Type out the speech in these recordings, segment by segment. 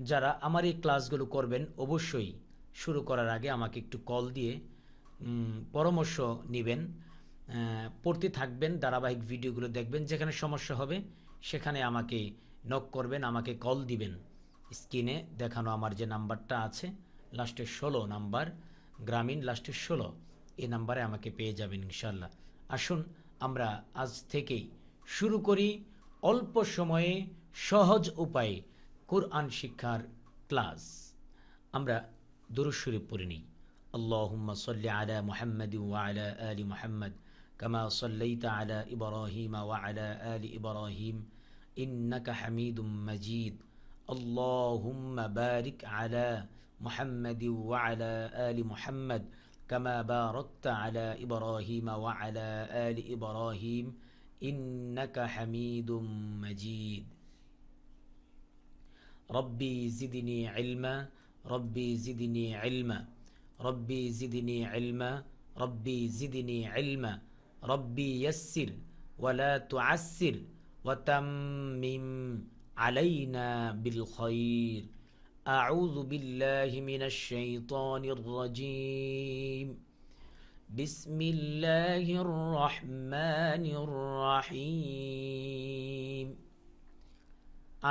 যারা আমার এই ক্লাসগুলো করবেন অবশ্যই শুরু করার আগে আমাকে একটু কল দিয়ে পরামর্শ নেবেন, পড়তে থাকবেন, ধারাবাহিক ভিডিওগুলো দেখবেন। যেখানে সমস্যা হবে সেখানে আমাকে নক করবেন, আমাকে কল দিবেন। স্ক্রিনে দেখানো আমার যে নাম্বারটা আছে লাস্টের 16 নাম্বার, গ্রামীণ লাস্টের 16, এই নাম্বারে আমাকে পেয়ে যাবেন ইনশাল্লাহ। আসুন আমরা আজ থেকেই শুরু করি অল্প সময়ে সহজ উপায়ে কুরআন শিক্ষার ক্লাস। আমরা দুরূদ শরীফ পড়ে নিই। আল্লাহুম্মা সাল্লি আলা মুহাম্মাদিন ওয়া আলা আলি মুহাম্মাদ কামা সাল্লাইতা আলা ইব্রাহিম ওয়া আলা আলি ইব্রাহিম ইন্নাকা হামিদুম মাজিদ। আল্লাহুম্মা বারিক আলা মুহাম্মাদিন ওয়া আলা আলি মুহাম্মাদ কামা বারাকতা আলা ইব্রাহিম ওয়া আলা আলি ইব্রাহিম ইন্নাকা হামিদুম মাজিদ। রব্বি জিদনি ইলমা, রব্বি জিদনি ইলমা, রব্বি জিদনি ইলমা, রব্বি জিদনি ইলমা, রব্বি ইয়াসসির ওয়ালা তুআসসির ওয়াতাম্মিম আলাইনা বিল খায়র। আউযু বিল্লাহি মিনাশ শাইতানির রাজীম। বিসমিল্লাহির রহমানির রহিম।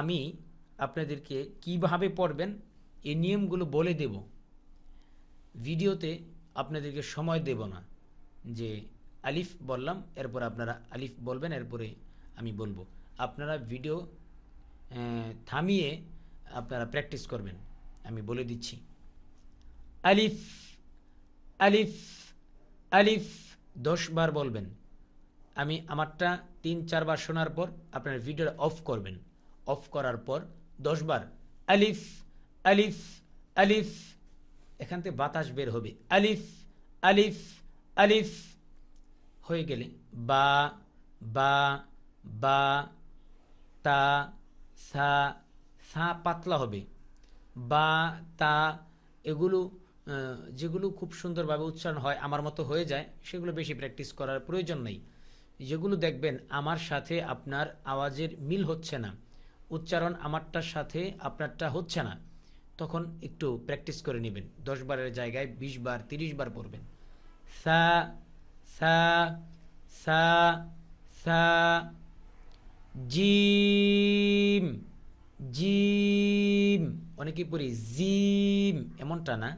আমি আপনাদেরকে কিভাবে পড়বেন এই নিয়মগুলো বলে দেব। ভিডিওতে আপনাদেরকে সময় দেব না, যে আলিফ বললাম এরপর আপনারা আলিফ বলবেন, এরপরে আমি বলবো। আপনারা ভিডিও থামিয়ে আপনারা প্র্যাকটিস করবেন। আমি বলে দিচ্ছি। আলিফ, আলিফ, আলিফ 10 বার বলবেন। আমি আমারটা 3-4 বার শোনার পর আপনারা ভিডিওটা অফ করবেন। অফ করার পর 10 বার আলিফ, আলিফ, আলিফ, এখান থেকে বাতাস বের হবে। আলিফ, আলিফ, আলিফ হয়ে গেলে বা, বা, বা, তা, সা, সা পাতলা হবে। বা, তা, এগুলো যেগুলো খুব সুন্দরভাবে উচ্চারণ হয়, আমার মতো হয়ে যায়, সেগুলো বেশি প্র্যাকটিস করার প্রয়োজন নেই। যেগুলো দেখবেন আমার সাথে আপনার আওয়াজের মিল হচ্ছে না, উচ্চারণ আমারটার সাথে আপনারটা হচ্ছে না, তখন একটু প্র্যাকটিস করে নেবেন। 10 বারের জায়গায় 20 বার 30 বার পড়বেন। সা, সা, সা, সা। জিম, জিম, অনেকেই পড়ি জিম, এমনটা না,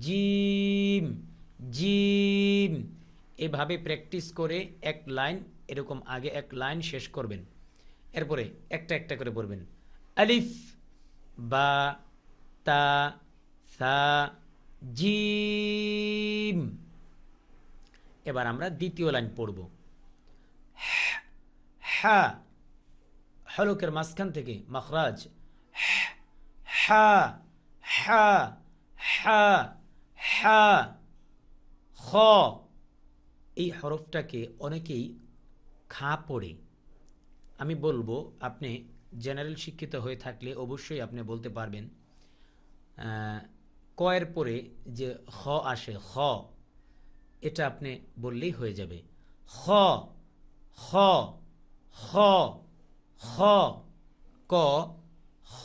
জিম, জিম। এভাবে প্র্যাকটিস করে এক লাইন এরকম আগে এক লাইন শেষ করবেন, এরপরে একটা একটা করে পড়বেন। আলিফ, বা, তা, সা, জিম। এবার আমরা দ্বিতীয় লাইন পড়ব। হা, হলকের মাঝখান থেকে মাখরাজ, হা, হা, হা, হা। খ, এই হরফটাকে অনেকেই খা পড়ে। আমি বলবো, আপনি জেনারেল শিক্ষিত হয়ে থাকলে অবশ্যই আপনি বলতে পারবেন। কয়ের পরে যে খ আসে, খ, এটা আপনি বললেই হয়ে যাবে। খ, খ, খ, খ, ক, খ,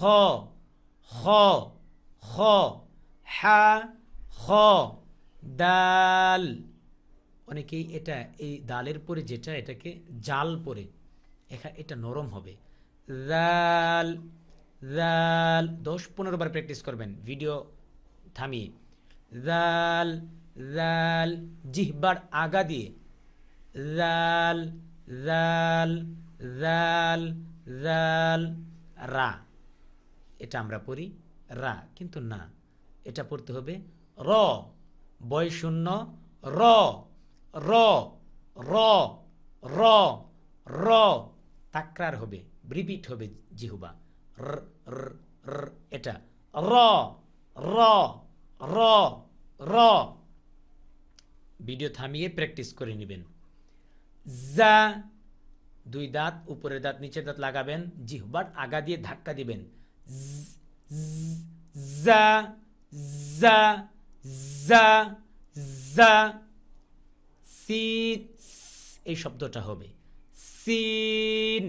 খ, খ, হা, খ, দাল। অনেকেই এটা এই দালের পরে যেটা এটাকে জাল পরে, এটা নরম হবে। জাল, জাল 10-15 বার প্র্যাকটিস করবেন ভিডিও থামিয়ে। জাল, জাল, জিহ্বার আগা দিয়ে। জাল, জাল, জাল, জাল। রা, এটা আমরা পড়ি রা, কিন্তু না, এটা পড়তে হবে র, বয় শূন্য, র, র, র, র, র। তাকরার হবে, রিপিট হবে জিহ্বা। র, র, র, এটা র, র, র, র। ভিডিও থামিয়ে প্র্যাকটিস করে নেবেন। জা, 2 দাঁত, উপরের দাঁত নিচের দাঁত লাগাবেন, জিহ্বার আগা দিয়ে ধাক্কা দিবেন। জা, জা, জা, জা। সিন, এই শব্দটা হবে সিন,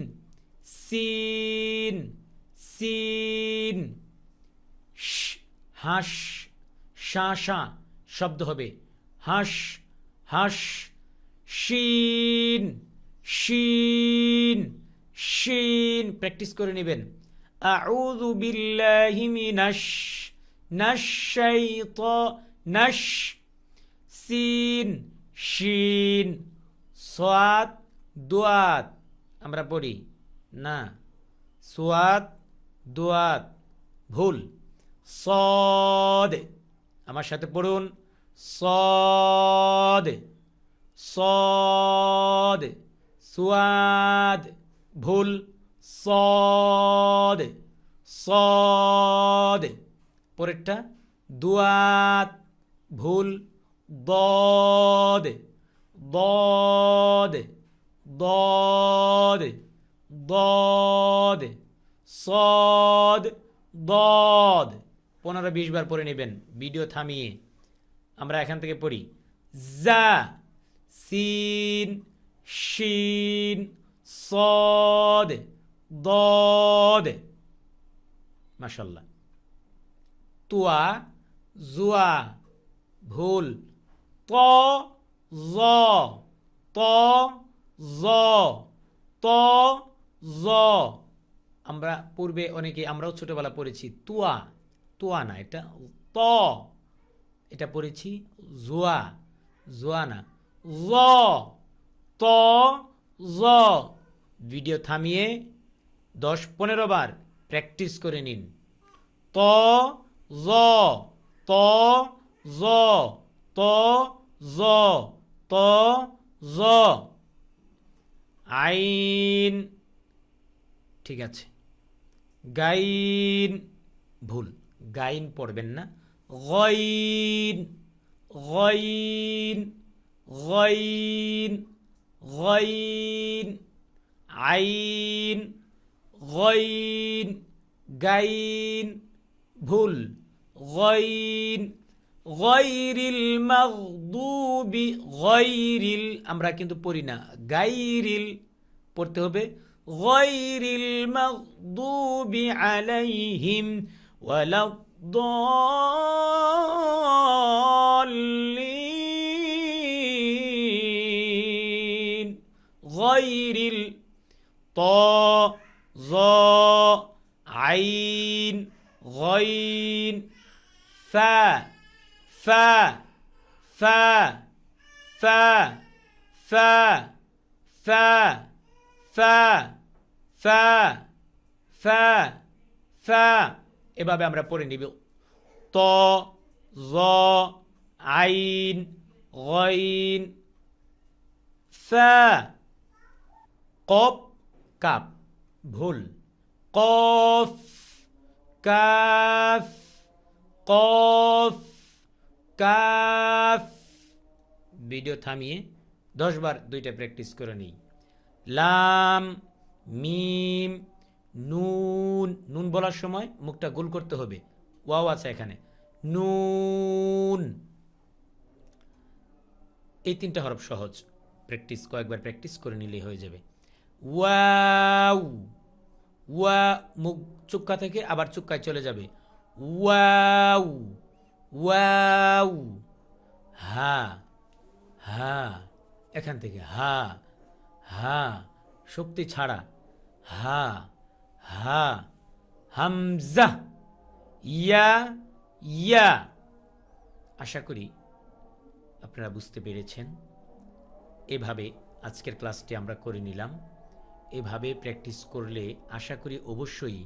সিন, সিন। হাঁস, শা শা শব্দ হবে হাঁস হাঁস। শিন শিন শিন প্র্যাকটিস করে নেবেন। আউযু বিল্লাহি নাশ শাইতানাশ। সিন শিন। সাদ দুয়াত আমরা পড়ি না, সাদ দুয়াত ভুল। সদ আমার সাথে পড়ুন, সদ সদ। সুয়াদ ভুল, সদ সদ। পরেরটা দুয়াত ভুল, দদ দদ দদ দদ। সদ দদ 15-20 বার পড়ে নেবেন ভিডিও থামিয়ে। আমরা এখান থেকে পড়ি জা সিন শিন সদ দদ। মাশাআল্লাহ। তুয়া জুয়া ভুল, ত জ ত জ ত জ। আমরা পূর্বে অনেকে আমরাও ছোটবেলা পড়েছি তুয়া, তুয়া না এটা ত, এটা পড়েছি জুয়া, জুয়া না জ ত জ। ভিডিও থামিয়ে 10-15 বার প্র্যাকটিস করে নিন। ত জ ত জ ত জ ত জ। আইন ঠিক আছে, গাইন ভুল, গাইন পড়বেন না, গইন গইন গইন গইন। আইন গইন গাইন ভুল, গইন গয়রিল মাগদুবি। গয়রিল আমরা কিন্তু পড়ি না, গাইরিল পড়তে হবে, গয়রিল মাগদুবি আলাইহিম ওয়ালাদ-দাল্লিন। গয়রিল ত জ আইন গইন ফা ফা ফা ফা ফা ফা ফা ফা ফা ফা। এভাবে আমরা পড়ে নিব ত জ আইন গইন ফা। কফ কাপ ভুল, কফ কাফ কফ কাফ। ভিডিও থামিয়ে 10 বার দুইটা প্র্যাকটিস করে নিই। লাম মিম নুন, নুন বলার সময় মুখটা গোল করতে হবে, ওয়াও আছে এখানে, নুন। এই 3টা হরফ সহজ, প্র্যাকটিস কয়েকবার প্র্যাকটিস করে নিলেই হয়ে যাবে। ওয়াও ওয়া মুখ চুক্কা থেকে আবার চুক্কায় চলে যাবে, ওয়াও ওয়াও। হা হা এখান থেকে হা হা শক্তি ছাড়া, হা হা। হামজা ইয়া ইয়া। আশা করি আপনারা বুঝতে পেরেছেন। এভাবে আজকের ক্লাসটি আমরা করে নিলাম। এভাবে প্র্যাকটিস করলে আশা করি অবশ্যই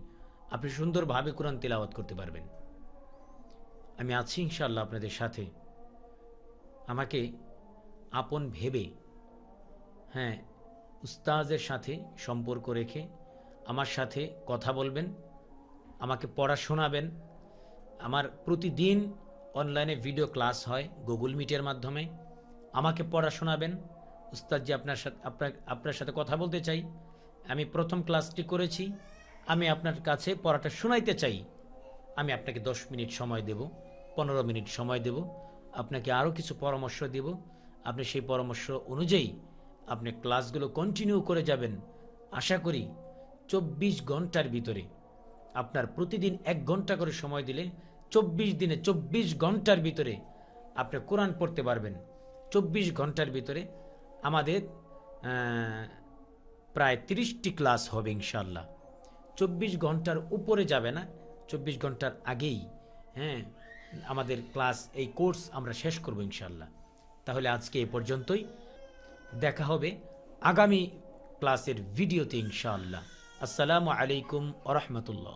আপনি সুন্দরভাবে কোরআন তেলাওয়াত করতে পারবেন। আমি আছি ইনশাআল্লাহ আপনাদের সাথে। আমাকে আপন ভেবে, হ্যাঁ, উস্তাদের সাথে সম্পর্ক রেখে আমার সাথে কথা বলবেন, আমাকে পড়া শোনাবেন। আমার প্রতিদিন অনলাইনে ভিডিও ক্লাস হয় গুগল মিটের মাধ্যমে। আমাকে পড়া শোনাবেন। উস্তাদজি আপনার সাথে কথা বলতে চাই, আমি প্রথম ক্লাসটি করেছি, আমি আপনার কাছে পড়াটা শোনাইতে চাই। আমি আপনাকে 10 মিনিট সময় দেব, 15 মিনিট সময় দেব, আপনাকে আরও কিছু পরামর্শ দেব। আপনি সেই পরামর্শ অনুযায়ী আপনি ক্লাসগুলো কন্টিনিউ করে যাবেন। আশা করি 24 ঘন্টার ভিতরে আপনার প্রতিদিন 1 ঘন্টা করে সময় দিলে 24 দিনে 24 ঘন্টার ভিতরে আপনি কোরআন পড়তে পারবেন। 24 ঘন্টার ভিতরে আমাদের প্রায় 30টি ক্লাস হবে ইনশাআল্লাহ। 24 ঘন্টার উপরে যাবে না, 24 ঘন্টার আগেই আমাদের ক্লাস, এই কোর্স আমরা শেষ করব ইনশাআল্লাহ। তাহলে আজকে এ পর্যন্তই, দেখা হবে আগামী ক্লাসের ভিডিওতে ইনশাআল্লাহ। আসসালামু আলাইকুম ওয়া রাহমাতুল্লাহ।